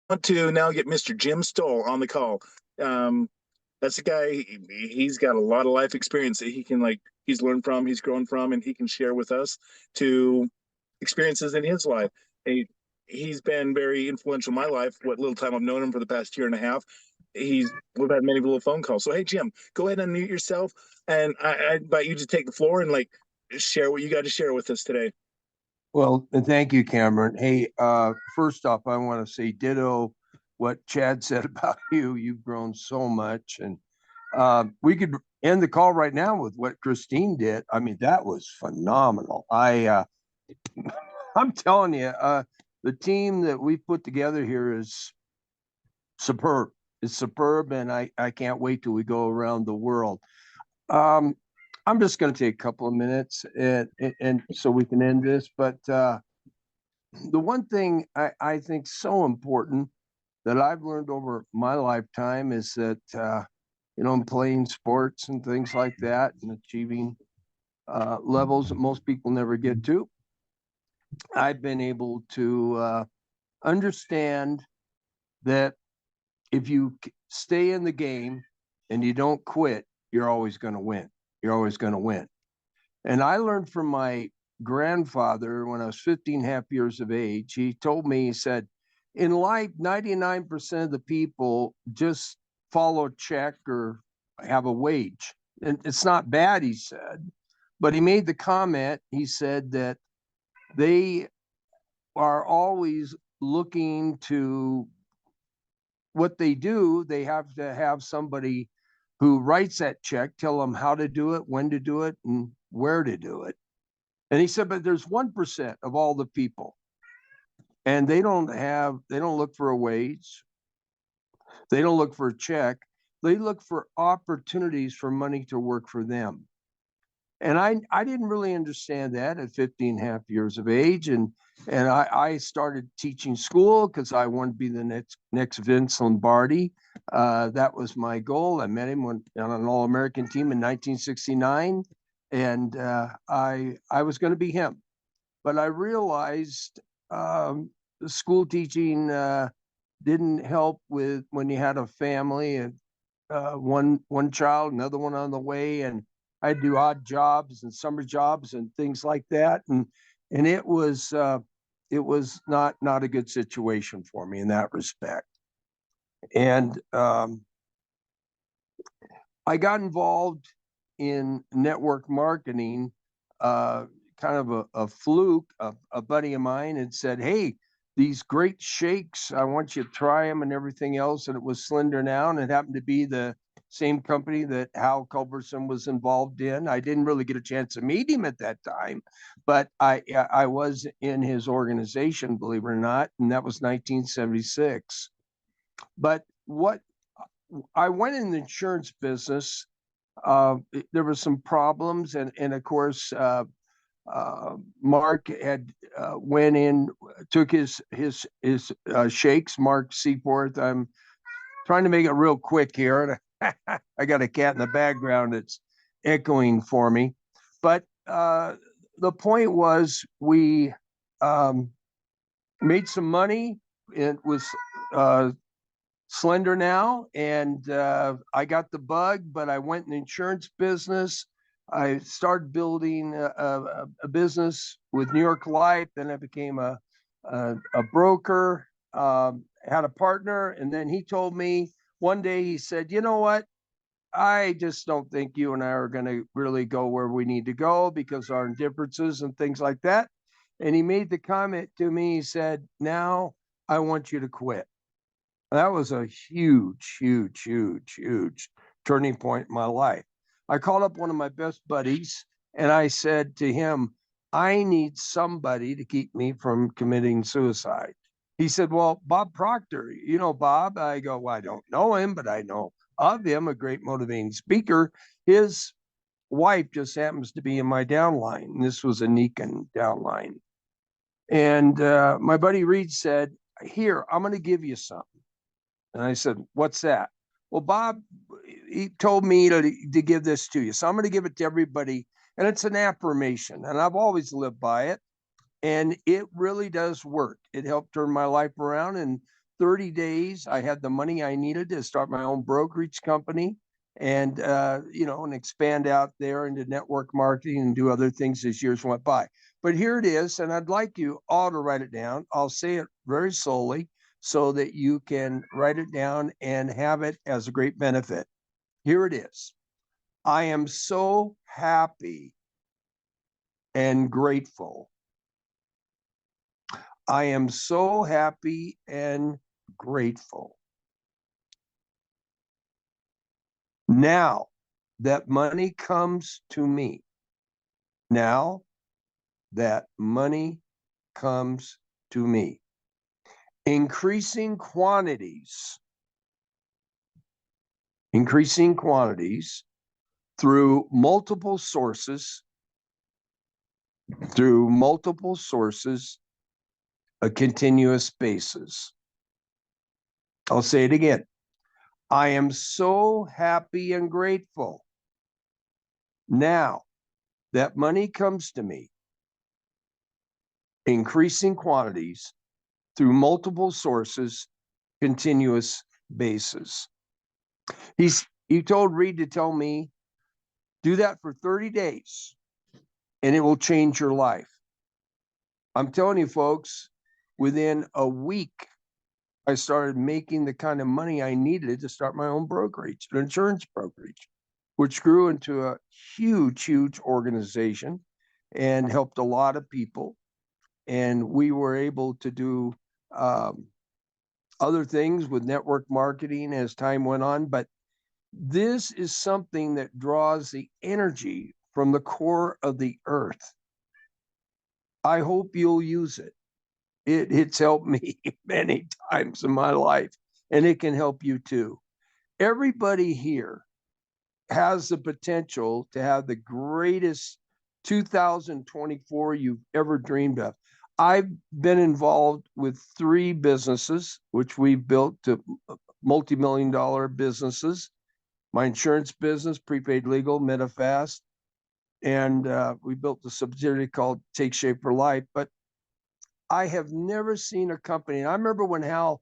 want to now get Mr. Jim Stull on the call. Um, that's a guy. He's got a lot of life experience that he can he's learned from, he's grown from, and he can share with us to experiences in his life. He's been very influential in my life. What little time I've known him for the past year and a half, we've had many little phone calls. So hey, Jim, go ahead and unmute yourself, and I invite you to take the floor and share what you got to share with us today. Well, and thank you, Cameron. Hey, first off, I want to say ditto what Chad said about you. You've grown so much, and we could end the call right now with what Christine did. I mean, that was phenomenal. I'm telling you, the team that we put together here is superb. It's superb, and I can't wait till we go around the world. I'm just going to take a couple of minutes and so we can end this. But the one thing I think so important that I've learned over my lifetime is that, in playing sports and things like that and achieving levels that most people never get to, I've been able to understand that if you stay in the game and you don't quit, you're always going to win. You're always going to win. And I learned from my grandfather when I was 15 and a half years of age. He told me, he said, in life, 99% of the people just follow a check or have a wage. And it's not bad, he said. But he made the comment, he said that they are always looking to what they do. They have to have somebody who writes that check, tell them how to do it, when to do it, and where to do it. And he said, but there's 1% of all the people, and they don't look for a wage. They don't look for a check. They look for opportunities for money to work for them. And I didn't really understand that at 15 and a half years of age. And I started teaching school because I wanted to be the next Vince Lombardi. That was my goal. I met him on an All-American team in 1969. And I was going to be him. But I realized the school teaching didn't help with when you had a family and one child, another one on the way, and I'd do odd jobs and summer jobs and things like that, and it was not a good situation for me in that respect. And I got involved in network marketing, kind of a fluke. A buddy of mine had said, "Hey, these great shakes, I want you to try them," and everything else. And it was Slender Now, and it happened to be the same company that Hal Culberson was involved in. I didn't really get a chance to meet him at that time, but I was in his organization, believe it or not, and that was 1976. But what I went in the insurance business. There were some problems, and of course, Mark had went in, took his shakes. Mark Seaforth. I'm trying to make it real quick here. I got a cat in the background that's echoing for me. But the point was, we made some money. It was Slender Now, and I got the bug, but I went in the insurance business. I started building a business with New York Life. Then I became a broker, had a partner, and then he told me one day, he said, "You know what? I just don't think you and I are going to really go where we need to go because our differences and things like that." And he made the comment to me, he said, "Now I want you to quit." That was a huge, huge, huge, huge turning point in my life. I called up one of my best buddies and I said to him, "I need somebody to keep me from committing suicide." He said, "Well, Bob Proctor, you know Bob?" I go, "Well, I don't know him, but I know of him, a great motivating speaker. His wife just happens to be in my downline." And this was a Nikan downline. And my buddy Reed said, "Here, I'm going to give you something." And I said, "What's that?" "Well, Bob, he told me to give this to you. So I'm going to give it to everybody. And it's an affirmation. And I've always lived by it. And it really does work. It helped turn my life around. And 30 days, I had the money I needed to start my own brokerage company and, you know, and expand out there into network marketing and do other things as years went by. But here it is, and I'd like you all to write it down. I'll say it very slowly so that you can write it down and have it as a great benefit. Here it is. I am so happy and grateful. I am so happy and grateful. Now that money comes to me. Now that money comes to me. Increasing quantities through multiple sources, a continuous basis. I'll say it again. I am so happy and grateful. Now that money comes to me, increasing quantities through multiple sources, continuous basis. He told Reed to tell me, do that for 30 days and it will change your life. I'm telling you, folks, within a week, I started making the kind of money I needed to start my own brokerage, an insurance brokerage, which grew into a huge, huge organization and helped a lot of people. And we were able to do other things with network marketing as time went on. But this is something that draws the energy from the core of the earth. I hope you'll use it. It's helped me many times in my life, and it can help you too. Everybody here has the potential to have the greatest 2024 you've ever dreamed of. I've been involved with 3 businesses, which we've built to multi-million-dollar businesses. My insurance business, Prepaid Legal, MetaFast, and we built a subsidiary called Take Shape for Life. But I have never seen a company. And I remember when Hal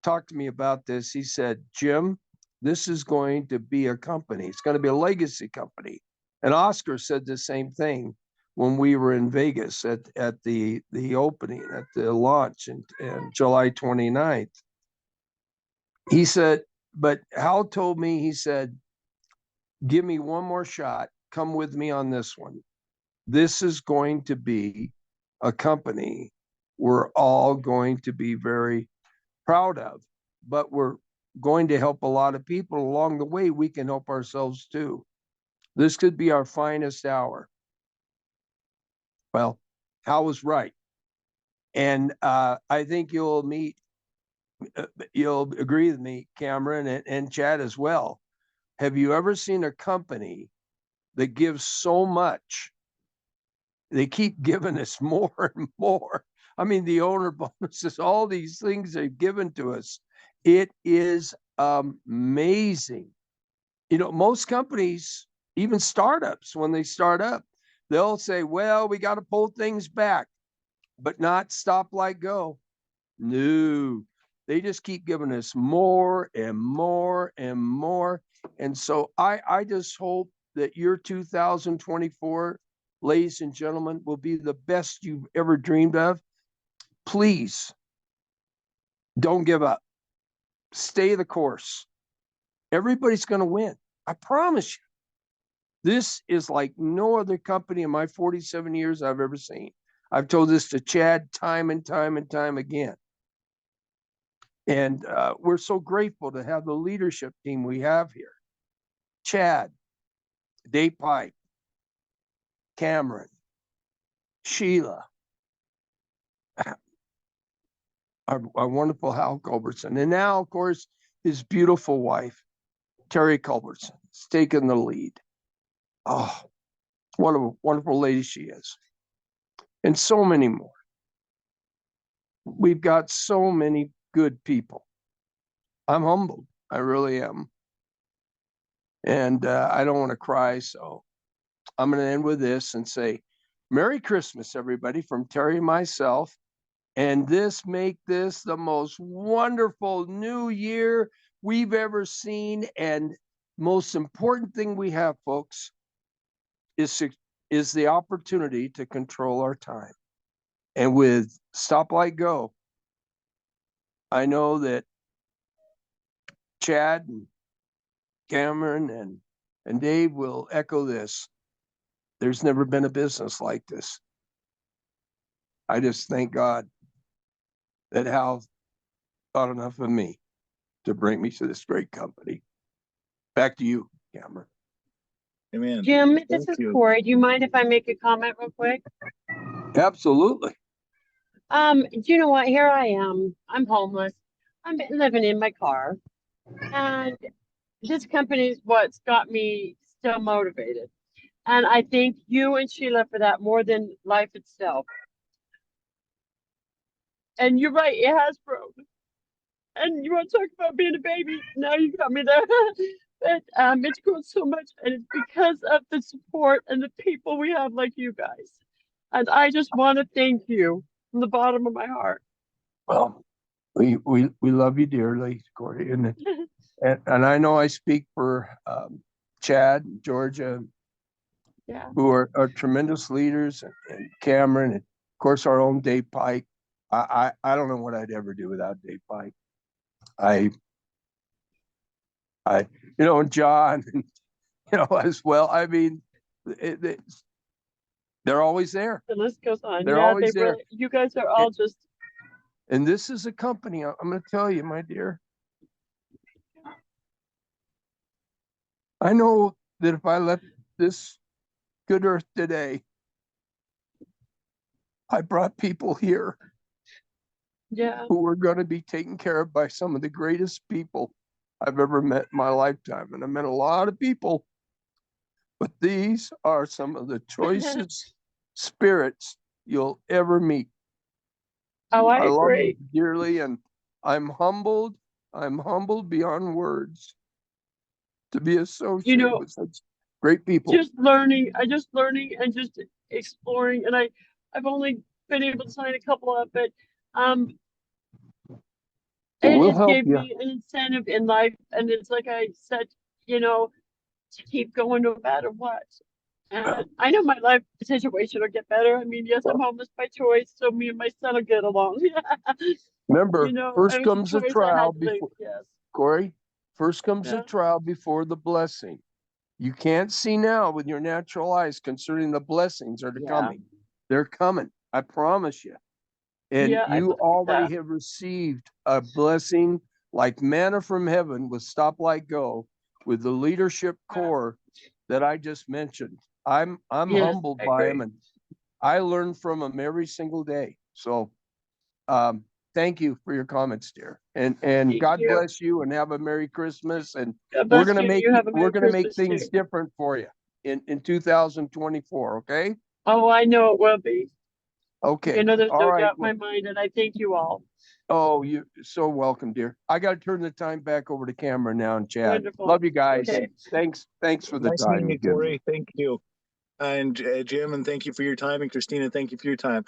talked to me about this, he said, Jim, this is going to be a company. It's going to be a legacy company. And Oscar said the same thing when we were in Vegas at the opening, at the launch in July 29th. He said, but Hal told me, he said, give me one more shot. Come with me on this one. This is going to be a company we're all going to be very proud of, but we're going to help a lot of people along the way. We can help ourselves too. This could be our finest hour. Well, Hal was right. And I think you'll agree with me, Cameron, and Chad as well. Have you ever seen a company that gives so much? They keep giving us more and more. I mean, the owner bonuses, all these things they've given to us. It is amazing. You know, most companies, even startups, when they start up, they'll say, well, we got to pull things back, but not StoplightGO. No, they just keep giving us more and more and more. And so I just hope that your 2024, ladies and gentlemen, will be the best you've ever dreamed of. Please don't give up. Stay the course. Everybody's going to win. I promise you. This is like no other company in my 47 years I've ever seen. I've told this to Chad time and time and time again. And we're so grateful to have the leadership team we have here. Chad, Dave Pipe, Cameron, Sheila, our wonderful Hal Culbertson, and now, of course, his beautiful wife, Terry Culbertson, has taken the lead. Oh, what a wonderful lady she is. And so many more. We've got so many good people. I'm humbled. I really am. And I don't want to cry, so I'm going to end with this and say, Merry Christmas, everybody, from Terry and myself. and make this the most wonderful new year we've ever seen. And most important thing we have, folks, is the opportunity to control our time. And with StoplightGO, I know that Chad and Cameron and Dave will echo this. There's never been a business like this. I just thank God that Hal thought enough of me to bring me to this great company. Back to you, Cameron. Amen. Jim, this Thank is you. Cori. Do you mind if I make a comment real quick? Absolutely. Do you know what? Here I am. I'm homeless. I'm living in my car. And this company is what's got me still motivated. And I thank you and Sheila for that more than life itself. And you're right, it has grown. And you want to talk about being a baby? Now you got me there. But it's grown so much, and it's because of the support and the people we have like you guys. And I just want to thank you from the bottom of my heart. Well, we love you dearly, Cori, and I know I speak for Chad, Georgia, Yeah. who are tremendous leaders, and Cameron, and of course our own Dave Pike. I don't know what I'd ever do without Dave Pike. You know, and John, you know, as well. I mean, they're always there. The list goes on. They're Yeah, always there. really, you guys are all just. And this is a company, I'm going to tell you, my dear. I know that if I left this good earth today, I brought people here who are going to be taken care of by some of the greatest people I've ever met in my lifetime. And I met a lot of people, but these are some of the choicest spirits you'll ever meet. Oh, I love agree. them dearly, and I'm humbled beyond words to be associated with such great people. Just learning and just exploring. And I've only been able to sign a couple of it. It just gave me an incentive in life. And it's like I said, you know, to keep going no matter what. And I know my life situation will get better. I mean, yes, I'm homeless by choice, so me and my son will get along. Remember, you know, first comes a trial before, Cori, first comes a trial before the blessing. You can't see now with your natural eyes concerning the blessings are coming. They're coming. I promise you. And you already have received a blessing like manna from heaven with StoplightGO, with the leadership core that I just mentioned. I'm humbled by them, and I learn from them every single day. So thank you for your comments, dear. And God bless you, and have a Merry Christmas. And we're gonna make things different for you in 2024, okay? Oh, I know it will be. Okay. You know, there's no doubt in my mind, and I thank you all. Oh, you're so welcome, dear. I got to turn the time back over to Cameron now, and Chad. Wonderful. Love you guys. Okay. Thanks for the Nice time. meeting you, Cori. Thank you. And Jim, and thank you for your time. And Christina, thank you for your time.